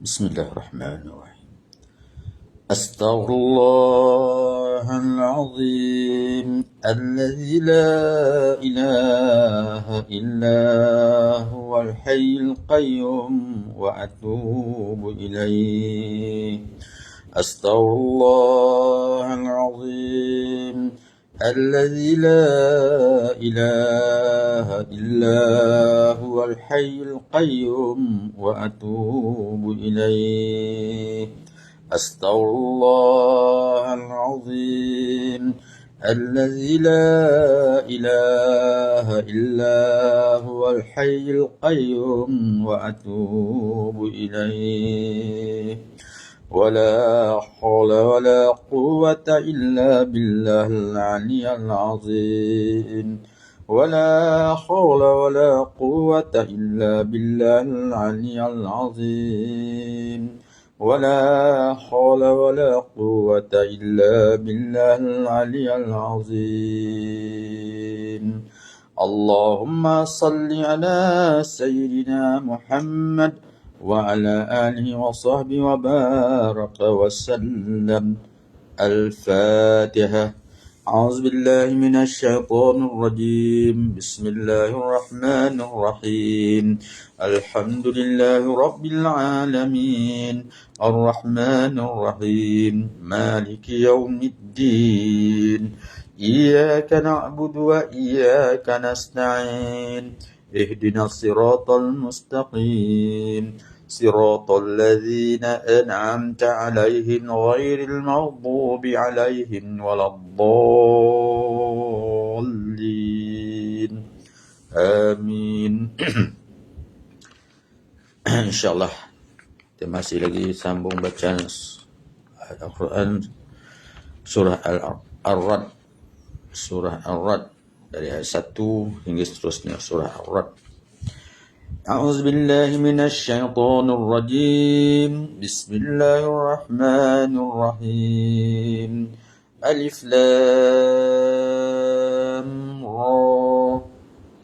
بسم الله الرحمن الرحيم. أستغفر الله العظيم الذي لا إله إلا هو الحي القيوم وأتوب إليه. أستغفر الله العظيم الذي لا إله إلا هو الحي القيوم وأتوب إليه. أستغفر الله العظيم الذي لا إله إلا هو الحي القيوم وأتوب إليه. ولا حول ولا قوة إلا بالله العلي العظيم. ولا حول ولا قوة إلا بالله العلي العظيم. ولا حول ولا قوة إلا بالله العلي العظيم. اللهم صل على سيدنا محمد وعلى آله وصحبه وبارك وسلم. الفاتحة. أعوذ بالله من الشيطان الرجيم. بسم الله الرحمن الرحيم. الحمد لله رب العالمين الرحمن الرحيم مالك يوم الدين. إياك نعبد وإياك نستعين. اهدنا الصراط المستقيم صراط الذين أنعمت عليهم غير المغضوب عليهم ولا الضالين. آمين. InsyaAllah kita masih lagi sambung bacaan Al-Quran surah Al-Rad, surah Al-Rad dari ayat 1 hingga seterusnya, surah Al-Rad. أعوذ بالله من الشيطان الرجيم. بسم الله الرحمن الرحيم. ألف لام را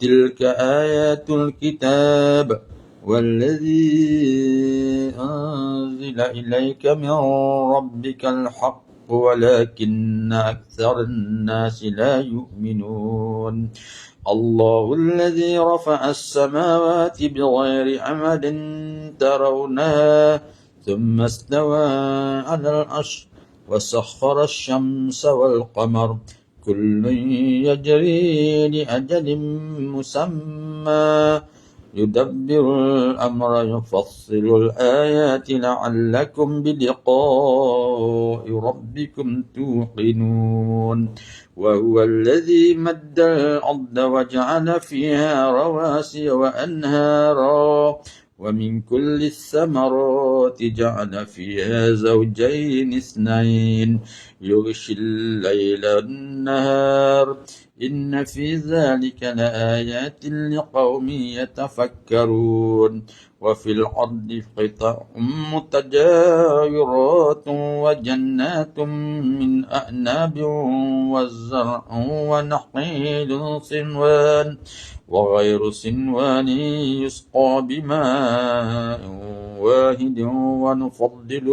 تلك آيات الكتاب والذي أنزل إليك من ربك الحق ولكن أكثر الناس لا يؤمنون. الله الذي رفع السماوات بغير عمد ترونها ثم استوى على العرش وسخر الشمس والقمر كل يجري لأجل مسمى يدبر الأمر يفصل الآيات لعلكم بلقاء ربكم توقنون. وهو الذي مد الأرض وجعل فيها رواسي وأنهارا ومن كل الثمرات جعل فيها زوجين اثنين يغشي الليل النهار إن في ذلك لآيات لقوم يتفكرون. وفي الأرض قطع متجاورات وجنات من أعناب والزرع ونخيل صنوان وغير صنوان يسقى بماء واحد ونفضل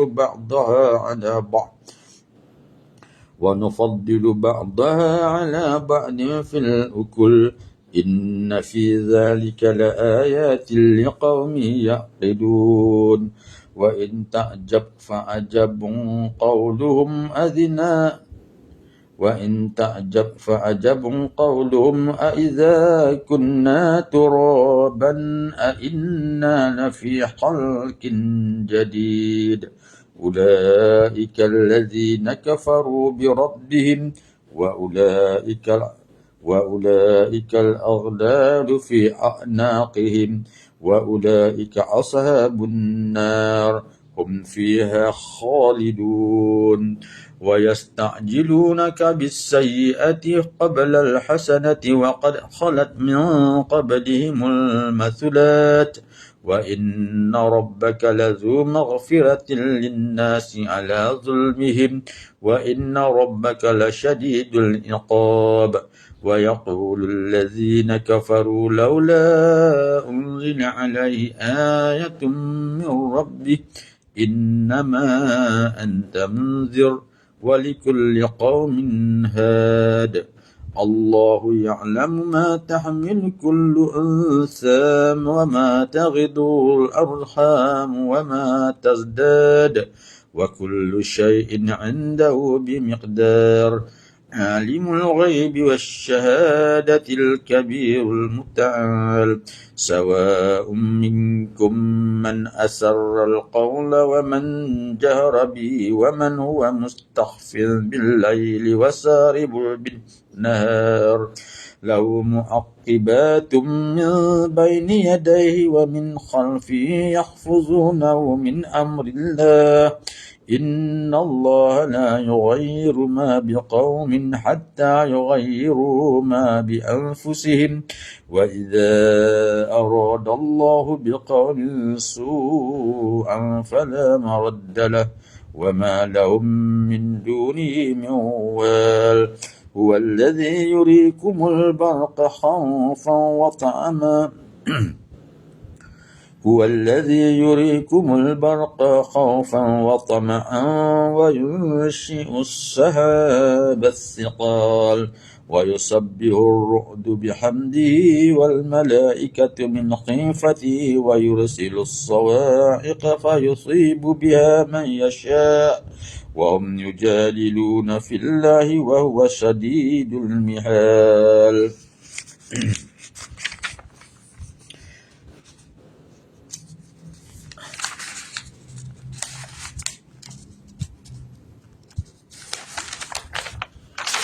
بعضها على بعض في الأكل إن في ذلك لآيات لقوم يعقلون. وإن تعجب فعجب قولهم أإذا كنا ترابا أإنا لفي خلق جديد. أولئك الذين كفروا بربهم وأولئك الأغلال في أعناقهم وأولئك أصحاب النار هم فيها خالدون. ويستعجلونك بالسيئة قبل الحسنة وقد خلت من قبلهم المثلات وإن ربك لذو مغفرة للناس على ظلمهم وإن ربك لشديد العقاب. ويقول الذين كفروا لولا أنزل عليه آية من ربه إنما أنت منذر ولكل قوم هاد الله يعلم ما تحمل كل أنثى وما تغض الأرحام وما تزداد وكل شيء عنده بمقدار عالم الغيب والشهادة الكبير المتعال سواء منكم من أسر القول ومن جهر به ومن هو مستخف بالليل وسارب بالنهار له معقبات من بين يديه ومن خلفه يحفظونه من أمر الله إن الله لا يغير ما بقوم حتى يغيروا ما بأنفسهم وإذا أراد الله بقوم سوءا فلا مرد له وما لهم من دونه من وال هو الذي يريكم البرق خوفا وطمعا هو الذي يريكم البرق خوفا وطمعا وينشئ السحاب الثقال ويسبح الرعد بحمده والملائكة من خيفته ويرسل الصواعق فيصيب بها من يشاء وهم يجادلون في الله وهو شديد المحال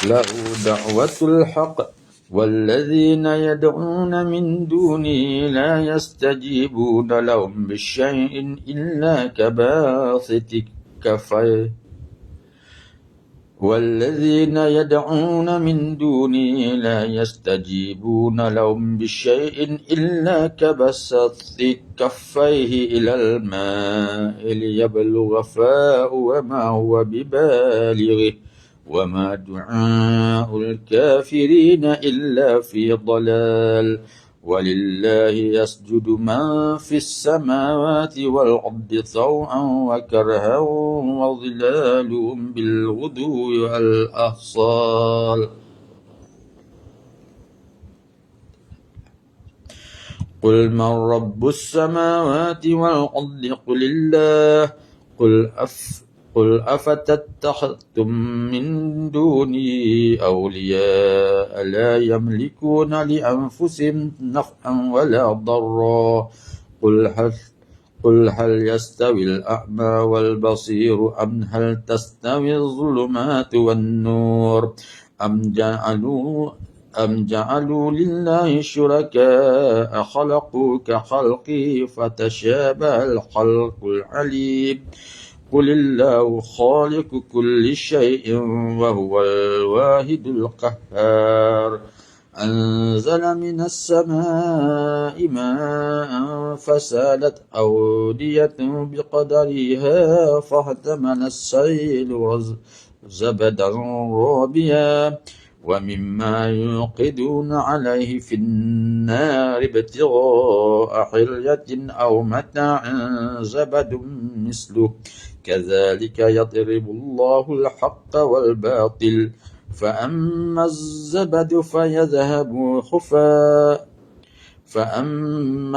له دعوة الحق والذين يدعون من دونه لا يستجيبون لهم بشيء إلا كباسط كفيه والذين يدعون من دونه لا يستجيبون لهم بشيء إلا كبسط كفيه إلى الماء ليبلغ فاه وما هو ببالغه وما دعاء الكافرين إلا في ضلال ولله يسجد من في السماوات والأرض طوعا وكرها وظلالهم بالغدو والآصال قل من رب السماوات والأرض قل الله قل أفتتخذتم من دوني أولياء لا يملكون لأنفسهم نفعا ولا ضرا قل هل يستوي الأعمى والبصير أم هل تستوي الظلمات والنور أم جعلوا لله شركاء خلقوا كخلقه فتشابه الخلق العليم قل الله خالق كل شيء وهو الواحد القهار أنزل من السماء ماء فسالت أودية بقدرها فاحتمل السيل زبدا رابيا ومما يوقدون عليه في النار ابتغاء حلية أو متاع زبد مثله كذلك يضرب الله الحق والباطل فأما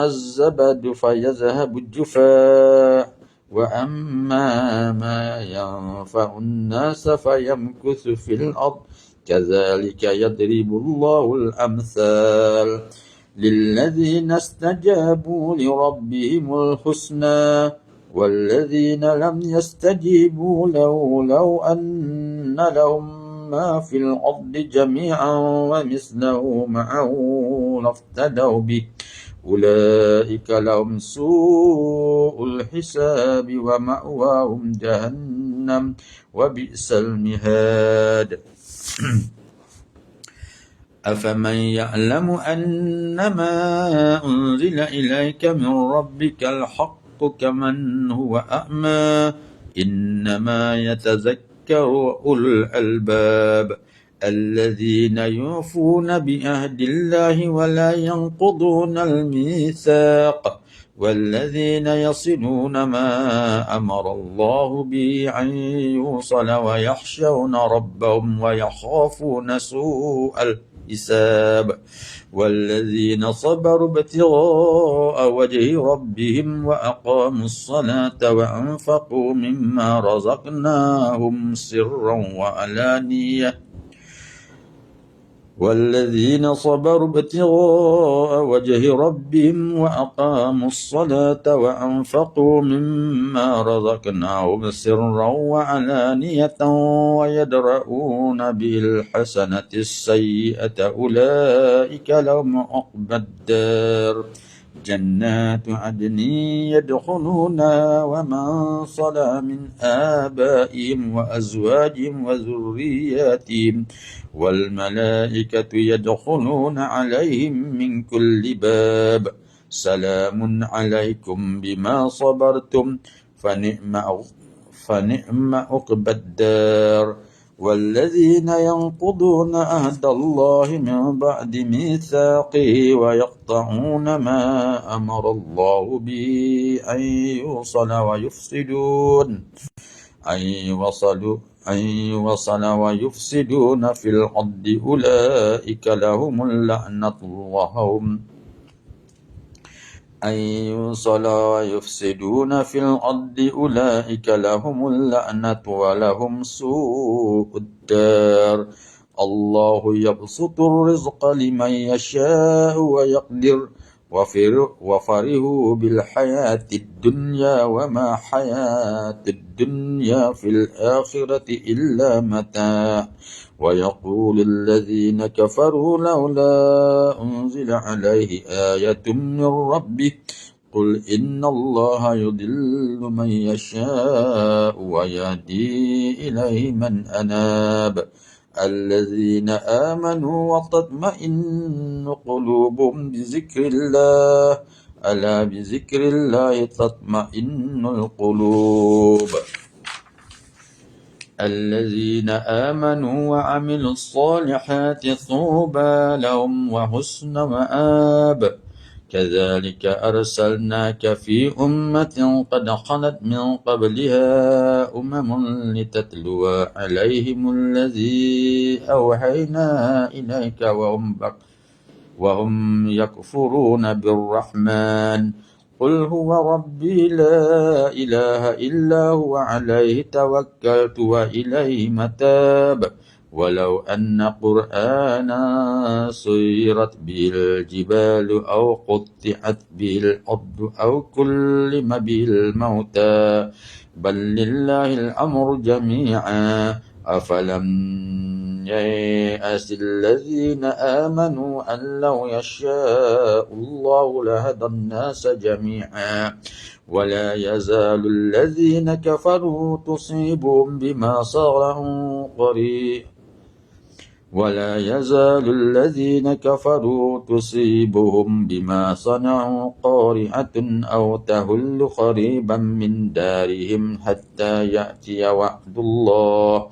الزبد فيذهب جفاء وأما ما ينفع الناس فيمكث في الأرض كذلك يضرب الله الأمثال للذين استجابوا لربهم الحسنى والذين لم يستجيبوا له لو أن لهم ما في الأرض جميعا ومثله معه لافتدوا به أولئك لهم سوء الحساب ومأواهم جهنم وبئس المهاد أفمن يعلم أنما أنزل إليك من ربك الحق كمن هو أعمى إنما يتذكر أولو الألباب الذين يوفون بعهد الله ولا ينقضون الميثاق والذين يصلون ما أمر الله به أن يوصل ويخشون ربهم ويخافون سوء الحساب والذين صبروا ابتغاء وجه ربهم وأقاموا الصلاة وأنفقوا مما رزقناهم سرا وعلانية والذين صبروا ابتغاء وجه ربهم وأقاموا الصلاة وأنفقوا مما رزقناهم سرا وعلانية ويدرؤون بالحسنة السيئة أولئك لهم عقبى الدار جنات عدن يدخلونها ومن صلى من آبائهم وأزواجهم وذرياتهم والملائكة يدخلون عليهم من كل باب سلام عليكم بما صبرتم فنعم عقبى الدار والذين ينقضون عهد الله من بعد ميثاقه ويقطعون ما أمر الله به أن يوصل ويفسدون في الأرض أولئك لهم اللعنة ولهم سوء الدار الله يبسط الرزق لمن يشاء ويقدر وفرحوا بالحياة الدنيا وما حياة الدنيا في الآخرة إلا متاع ويقول الذين كفروا لولا أنزل عليه آية من ربه قل إن الله يضل من يشاء ويهدي إليه من أناب الذين آمنوا وتطمئن قلوبهم بذكر الله ألا بذكر الله تطمئن القلوب الذين آمنوا وعملوا الصالحات طوبى لهم وحسن مآب كذلك أرسلناك في أمة قد خلت من قبلها لتتلو عليهم الذي أوحينا إليك وهم يكفرون بالرحمن قل هو ربي لا إله إلا هو عليه توكلت وإليه متاب ولو أن قرآنا سيرت به الجبال أو قطعت به الأرض أو كلم به الموتى بل لله الأمر جميعا أفلم ييأس الذين آمنوا أن لو يشاء الله لهدى الناس جميعا ولا يزال الذين كفروا تصيبهم بما صنعوا قارعة أو تهل قريبا من دارهم حتى يأتي وعد الله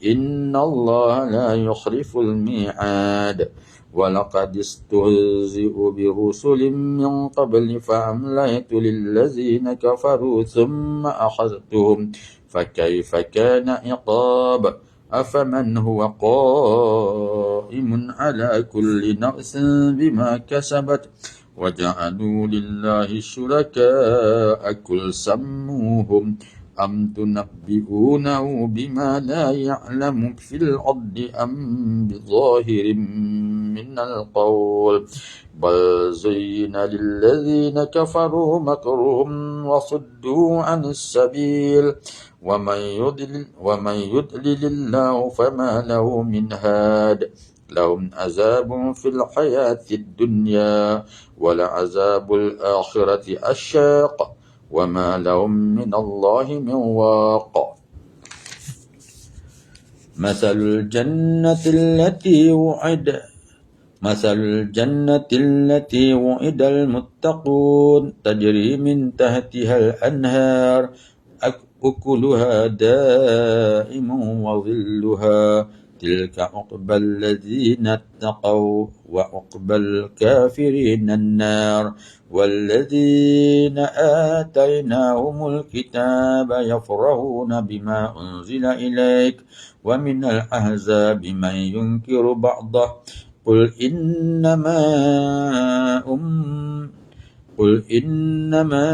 إن الله لا يخلف الميعاد ولقد استهزئ برسل من قبل فأمليت للذين كفروا ثم أخذتهم فكيف كان عقاب أفمن هو قائم على كل نفس بما كسبت وجعلوا لله شركاء قل سموهم أم تنبئونه بما لا يعلم في الأرض أم بظاهر من القول بل زين للذين كفروا مكرهم وصدوا عن السبيل ومن يضلل الله فما له من هاد لهم عذاب في الحياة الدنيا ولعذاب الآخرة أشاق وما لهم من الله من واق مثل الجنة التي وعد المتقون تجري من تحتها الأنهار أكلها دائم وظلها تلك عقبى الذين اتقوا وعقبى الكافرين النار والذين آتيناهم الكتاب يفرحون بما أنزل إليك ومن الأحزاب من ينكر بعضه قل إنما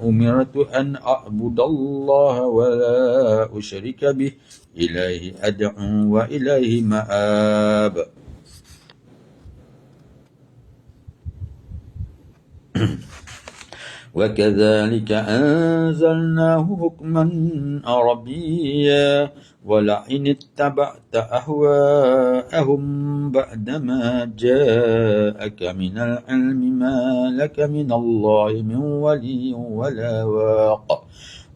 أمرت أن أعبد الله ولا أشرك به إليه أدعو وإليه مآب. وكذلك أنزلناه حكما عربيا ولئن اتبعت أهواءهم بعدما جاءك من العلم ما لك من الله من ولي ولا واق.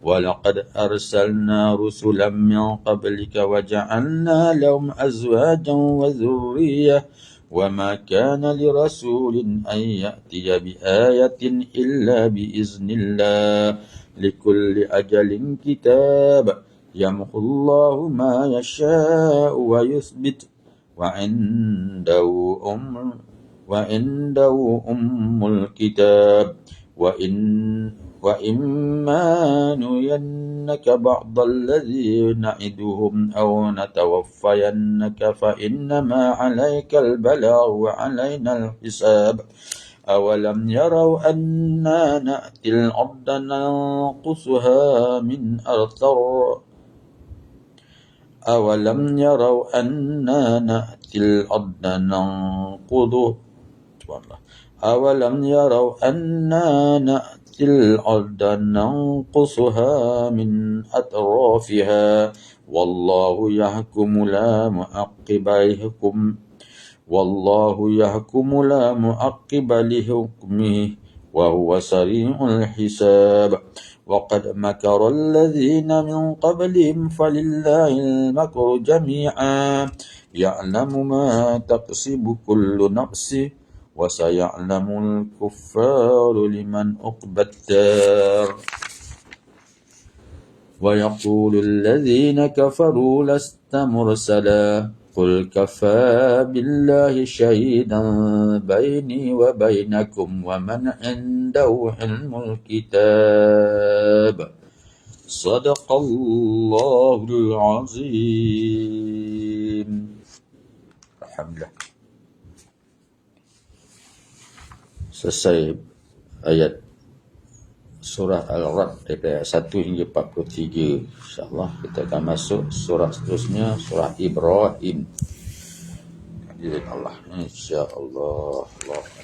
ولقد أرسلنا رسلا من قبلك وجعلنا لهم أزواجا وذرية وما كان لرسول أن يأتي بآية إلا بإذن الله لكل أجل كتاب يمحو الله ما يشاء ويثبت وعنده أم الكتاب وإما نرينك بعض الذي نعدهم أو نتوفينك فإنما عليك البلاغ وعلينا الحساب. أولم يروا أنا نأتي الأرض ننقصها من أطرافها والله يحكم لا معقب لحكمه وهو سريع الحساب. وقد مكر الذين من قبلهم فلله المكر جميعا يعلم ما تكسب كل نفس وسيعلم الكفار لمن عقبى الدار. ويقول الذين كفروا لست مرسلا قل كفى بالله شهيدا بيني وبينكم ومن عنده علم الكتاب. صدق الله العظيم. Alhamdulillah. Selesai ayat surah Al-Ra'd daripada 1 hingga 43. InsyaAllah kita akan masuk surah seterusnya, surah Ibrahim. Allah, insyaAllah. Allah.